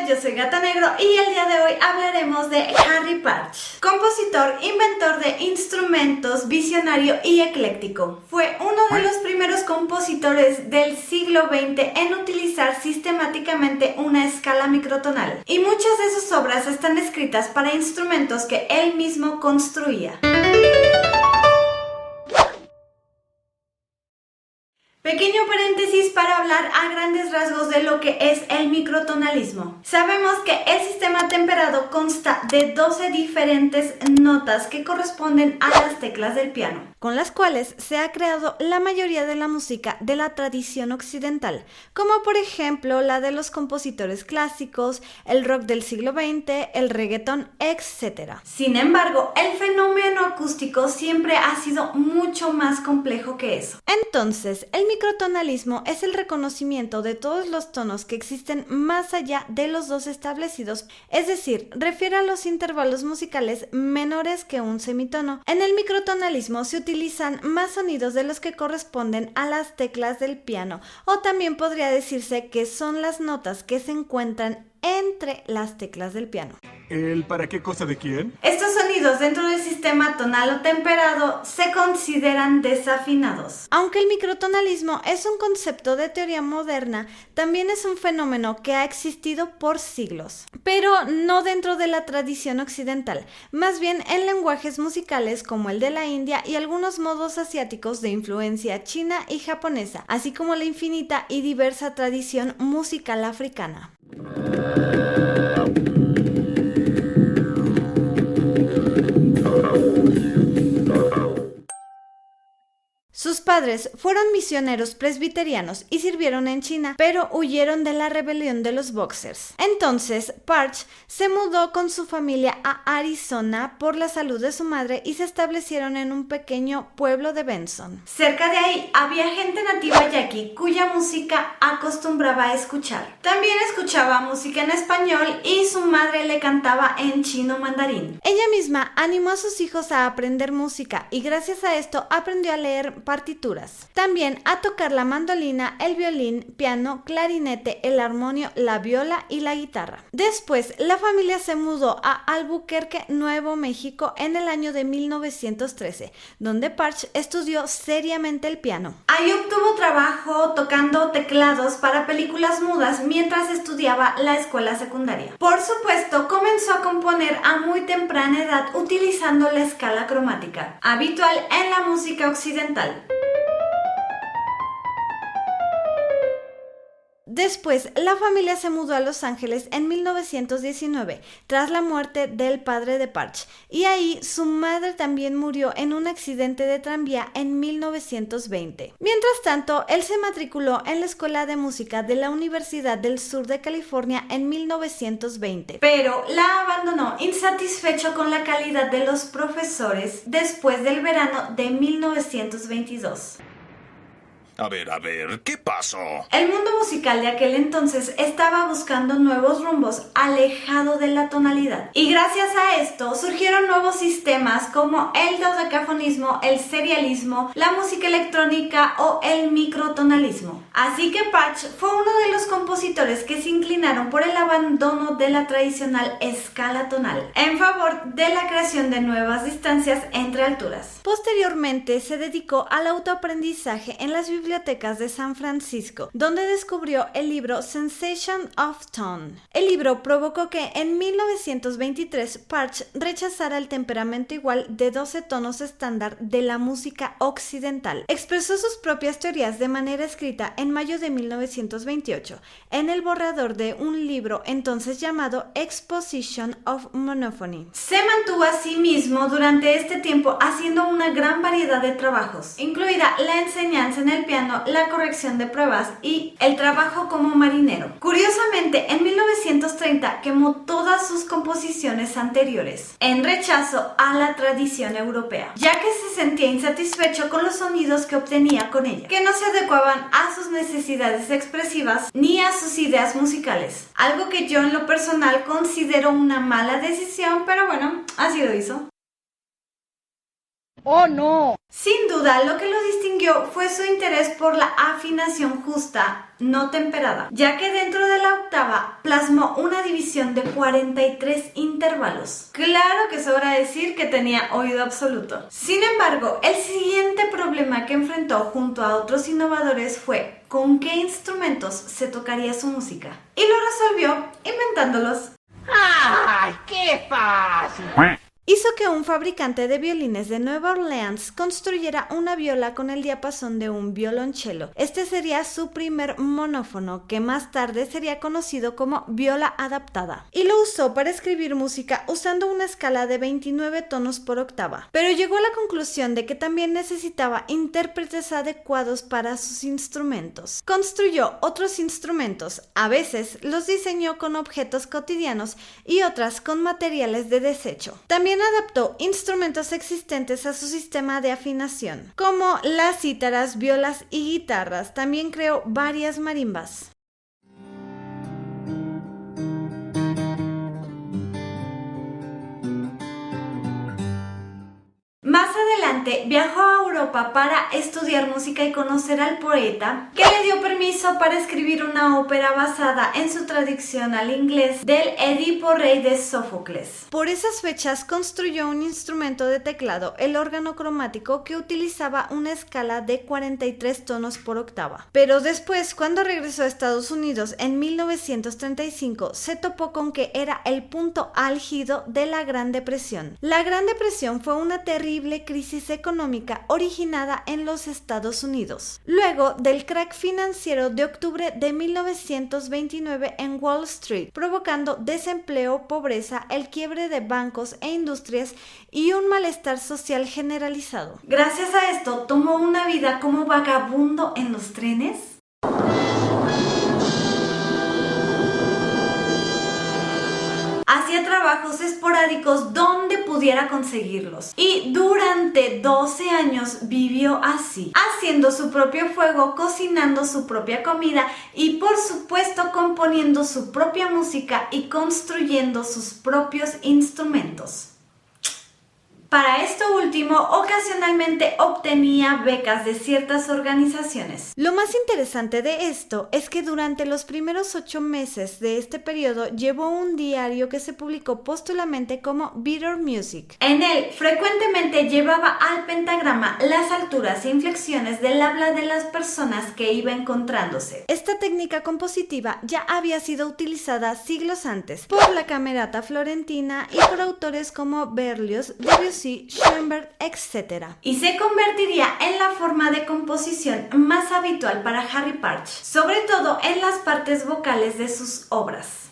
yo soy Gata Negro y el día de hoy hablaremos de Harry Partch. Compositor, inventor de instrumentos, visionario y ecléctico. Fue uno de los primeros compositores del siglo XX en utilizar sistemáticamente una escala microtonal. Y muchas de sus obras están escritas para instrumentos que él mismo construía. Pequeño paréntesis para hablar a grandes rasgos de lo que es el microtonalismo. Sabemos que el sistema temperado consta de 12 diferentes notas que corresponden a las teclas del piano, con las cuales se ha creado la mayoría de la música de la tradición occidental, como por ejemplo la de los compositores clásicos, el rock del siglo XX, el reggaetón, etc. Sin embargo, el fenómeno acústico siempre ha sido mucho más complejo que eso. Entonces, el microtonalismo es el reconocimiento de todos los tonos que existen más allá de los dos establecidos, es decir, refiere a los intervalos musicales menores que un semitono. En el microtonalismo se utilizan más sonidos de los que corresponden a las teclas del piano, o también podría decirse que son las notas que se encuentran entre las teclas del piano. ¿El para qué cosa de quién? Estos sonidos dentro del sistema tonal o temperado se consideran desafinados. Aunque el microtonalismo es un concepto de teoría moderna, también es un fenómeno que ha existido por siglos, pero no dentro de la tradición occidental, más bien en lenguajes musicales como el de la India y algunos modos asiáticos de influencia china y japonesa, así como la infinita y diversa tradición musical africana. Sus padres fueron misioneros presbiterianos y sirvieron en China, pero huyeron de la rebelión de los Boxers. Entonces, Partch se mudó con su familia a Arizona por la salud de su madre y se establecieron en un pequeño pueblo de Benson. Cerca de ahí había gente nativa yaqui cuya música acostumbraba a escuchar. También escuchaba música en español y su madre le cantaba en chino mandarín. Ella misma animó a sus hijos a aprender música y gracias a esto aprendió a leer partituras. También a tocar la mandolina, el violín, piano, clarinete, el armonio, la viola y la guitarra. Después, la familia se mudó a Albuquerque, Nuevo México, en el año de 1913, donde Partch estudió seriamente el piano. Ahí obtuvo trabajo tocando teclados para películas mudas mientras estudiaba la escuela secundaria. Por supuesto, comenzó a componer a muy temprana edad utilizando la escala cromática, habitual en la música occidental. Después, la familia se mudó a Los Ángeles en 1919, tras la muerte del padre de Partch, y ahí su madre también murió en un accidente de tranvía en 1920. Mientras tanto, él se matriculó en la Escuela de Música de la Universidad del Sur de California en 1920, pero la abandonó insatisfecho con la calidad de los profesores después del verano de 1922. A ver, ¿qué pasó? El mundo musical de aquel entonces estaba buscando nuevos rumbos, alejado de la tonalidad. Y gracias a esto surgieron nuevos sistemas como el dodecafonismo, el serialismo, la música electrónica o el microtonalismo. Así que Partch fue uno de los compositores que se inclinaron por el abandono de la tradicional escala tonal, en favor de la creación de nuevas distancias entre alturas. Posteriormente se dedicó al autoaprendizaje en las bibliotecas de San Francisco, donde descubrió el libro Sensation of Tone. El libro provocó que en 1923 Partch rechazara el temperamento igual de 12 tonos estándar de la música occidental. Expresó sus propias teorías de manera escrita en mayo de 1928, en el borrador de un libro entonces llamado Exposition of Monophony. Se mantuvo a sí mismo durante este tiempo haciendo una gran variedad de trabajos, incluida la enseñanza en el piano, la corrección de pruebas y el trabajo como marinero. Curiosamente, en 1930 quemó todas sus composiciones anteriores, en rechazo a la tradición europea, ya que se sentía insatisfecho con los sonidos que obtenía con ella, que no se adecuaban a sus necesidades expresivas ni a sus ideas musicales. Algo que yo en lo personal considero una mala decisión, pero bueno, así lo hizo. ¡Oh, no! Sin duda, lo que lo distinguió distinguió fue su interés por la afinación justa, no temperada, ya que dentro de la octava plasmó una división de 43 intervalos. Claro que sobra decir que tenía oído absoluto. Sin embargo, el siguiente problema que enfrentó junto a otros innovadores fue con qué instrumentos se tocaría su música. Y lo resolvió inventándolos. ¡Ay, qué fácil! Hizo que un fabricante de violines de Nueva Orleans construyera una viola con el diapasón de un violonchelo. Este sería su primer monófono, que más tarde sería conocido como viola adaptada. Y lo usó para escribir música usando una escala de 29 tonos por octava. Pero llegó a la conclusión de que también necesitaba intérpretes adecuados para sus instrumentos. Construyó otros instrumentos, a veces los diseñó con objetos cotidianos y otras con materiales de desecho. También adaptó instrumentos existentes a su sistema de afinación, como las cítaras, violas y guitarras. También creó varias marimbas. Más adelante viajó a Europa para estudiar música y conocer al poeta, que le dio permiso para escribir una ópera basada en su traducción al inglés del Edipo Rey de Sófocles. Por esas fechas construyó un instrumento de teclado, el órgano cromático, que utilizaba una escala de 43 tonos por octava. Pero después, cuando regresó a Estados Unidos en 1935, se topó con que era el punto álgido de la Gran Depresión. La Gran Depresión fue una terrible crisis económica originada en los Estados Unidos, luego del crack financiero de octubre de 1929 en Wall Street, provocando desempleo, pobreza, el quiebre de bancos e industrias y un malestar social generalizado. Gracias a esto, tomó una vida como vagabundo en los trenes. Hacía trabajos esporádicos donde pudiera conseguirlos. Y durante 12 años vivió así, haciendo su propio fuego, cocinando su propia comida y por supuesto componiendo su propia música y construyendo sus propios instrumentos. Para esto último, ocasionalmente obtenía becas de ciertas organizaciones. Lo más interesante de esto es que durante los primeros 8 meses de este periodo llevó un diario que se publicó póstumamente como Bitter Music. En él frecuentemente llevaba al pentagrama las alturas e inflexiones del habla de las personas que iba encontrándose. Esta técnica compositiva ya había sido utilizada siglos antes por la Camerata Florentina y por autores como Berlioz, Debussy, Schoenberg, etc. Y se convertiría en la forma de composición más habitual para Harry Partch, sobre todo en las partes vocales de sus obras.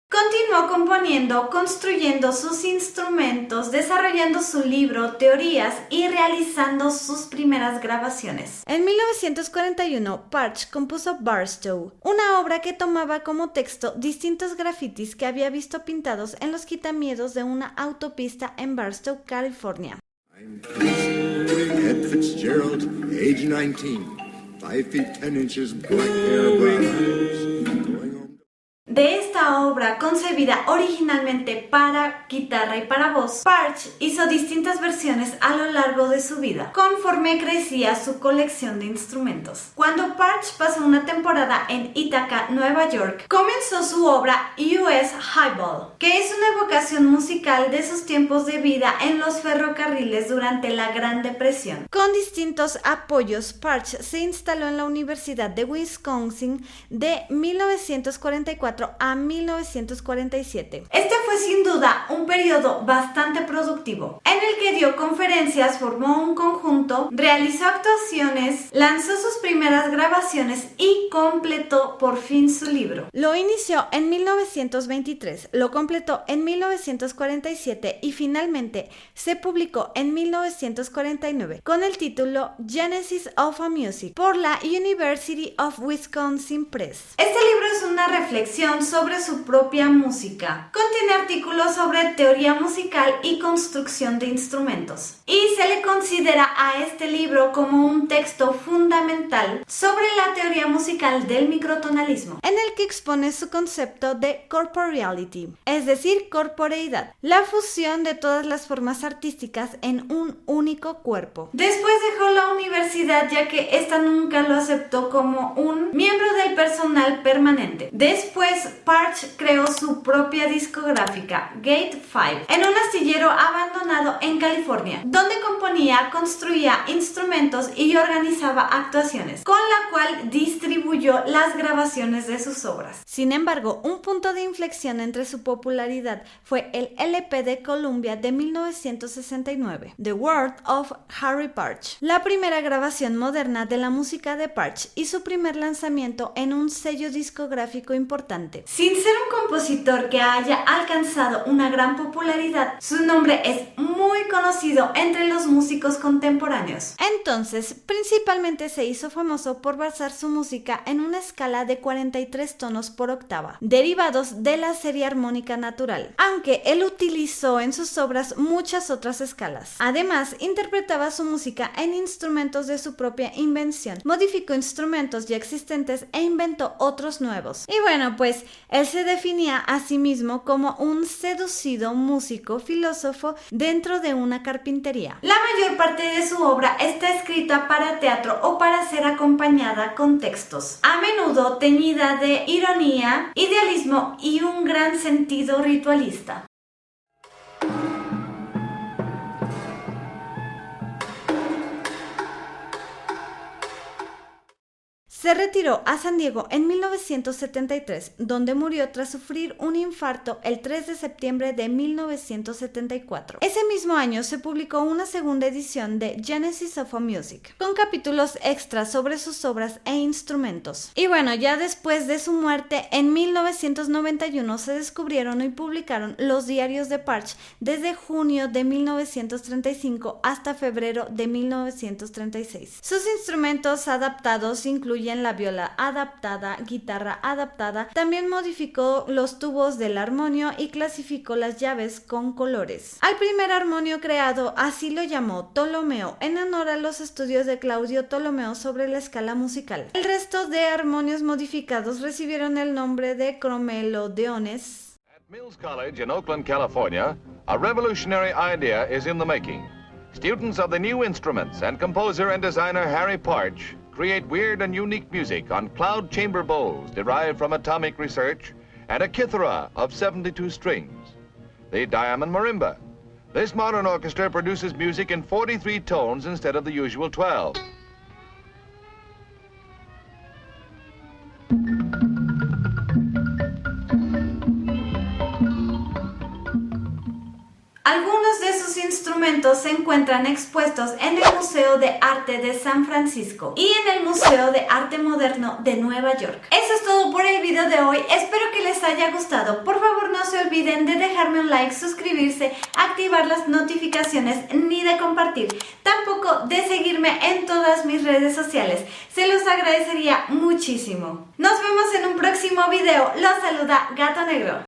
Continuó componiendo, construyendo sus instrumentos, desarrollando su libro, teorías y realizando sus primeras grabaciones. En 1941, Partch compuso Barstow, una obra que tomaba como texto distintos grafitis que había visto pintados en los quitamiedos de una autopista en Barstow, California. I'm Ed Fitzgerald, age 19, 5 feet 10 inches, black hair, brown eyes. Going home. De esta obra, concebida originalmente para guitarra y para voz, Partch hizo distintas versiones a lo largo de su vida, conforme crecía su colección de instrumentos. Cuando Partch pasó una temporada en Ithaca, Nueva York, comenzó su obra US Highball, que es una evocación musical de sus tiempos de vida en los ferrocarriles durante la Gran Depresión. Con distintos apoyos, Partch se instaló en la Universidad de Wisconsin de 1944 a 1947. Este fue sin duda un periodo bastante productivo, en el que dio conferencias, formó un conjunto, realizó actuaciones, lanzó sus primeras grabaciones y completó por fin su libro. Lo inició en 1923, lo completó en 1947 y finalmente se publicó en 1949 con el título Genesis of a Music por la University of Wisconsin Press. Este libro es una reflexión sobre su su propia música. Contiene artículos sobre teoría musical y construcción de instrumentos. Y se le considera a este libro como un texto fundamental sobre la teoría musical del microtonalismo, en el que expone su concepto de corporeality, es decir, corporeidad, la fusión de todas las formas artísticas en un único cuerpo. Después dejó la universidad ya que esta nunca lo aceptó como un miembro del personal permanente. Después, Parch creó su propia discográfica, Gate 5, en un astillero abandonado en California, donde componía, construía instrumentos y organizaba actuaciones, con la cual distribuyó las grabaciones de sus obras. Sin embargo, un punto de inflexión entre su popularidad fue el LP de Columbia de 1969, The World of Harry Parch, la primera grabación moderna de la música de Parch y su primer lanzamiento en un sello discográfico importante. Sin ser un compositor que haya alcanzado una gran popularidad, su nombre es muy conocido entre los músicos contemporáneos. Entonces, principalmente se hizo famoso por basar su música en una escala de 43 tonos por octava, derivados de la serie armónica natural, aunque él utilizó en sus obras muchas otras escalas. Además, interpretaba su música en instrumentos de su propia invención, modificó instrumentos ya existentes e inventó otros nuevos. Y bueno, pues él se definía a sí mismo como un seducido músico filósofo dentro de una carpintería. La mayor parte de su obra está escrita para teatro o para ser acompañada con textos, a menudo teñida de ironía, idealismo y un gran sentido ritualista. Se retiró a San Diego en 1973, donde murió tras sufrir un infarto el 3 de septiembre de 1974. Ese mismo año se publicó una segunda edición de Genesis of a Music, con capítulos extras sobre sus obras e instrumentos. Y bueno, ya después de su muerte, en 1991 se descubrieron y publicaron los diarios de Parch desde junio de 1935 hasta febrero de 1936. Sus instrumentos adaptados incluyen la viola adaptada, guitarra adaptada, también modificó los tubos del armonio y clasificó las llaves con colores. Al primer armonio creado así lo llamó Ptolomeo, en honor a los estudios de Claudio Ptolomeo sobre la escala musical. El resto de armonios modificados recibieron el nombre de cromelodeones. At Mills College in Oakland, California, a revolutionary idea is in the making. Students of the new instruments and composer and designer Harry Parch create weird and unique music on cloud chamber bowls derived from atomic research and a kithara of 72 strings. The Diamond Marimba. This modern orchestra produces music in 43 tones instead of the usual 12. Algunos de sus instrumentos se encuentran expuestos en el Museo de Arte de San Francisco y en el Museo de Arte Moderno de Nueva York. Eso es todo por el video de hoy, espero que les haya gustado. Por favor no se olviden de dejarme un like, suscribirse, activar las notificaciones ni de compartir, tampoco de seguirme en todas mis redes sociales, se los agradecería muchísimo. Nos vemos en un próximo video, los saluda Gato Negro.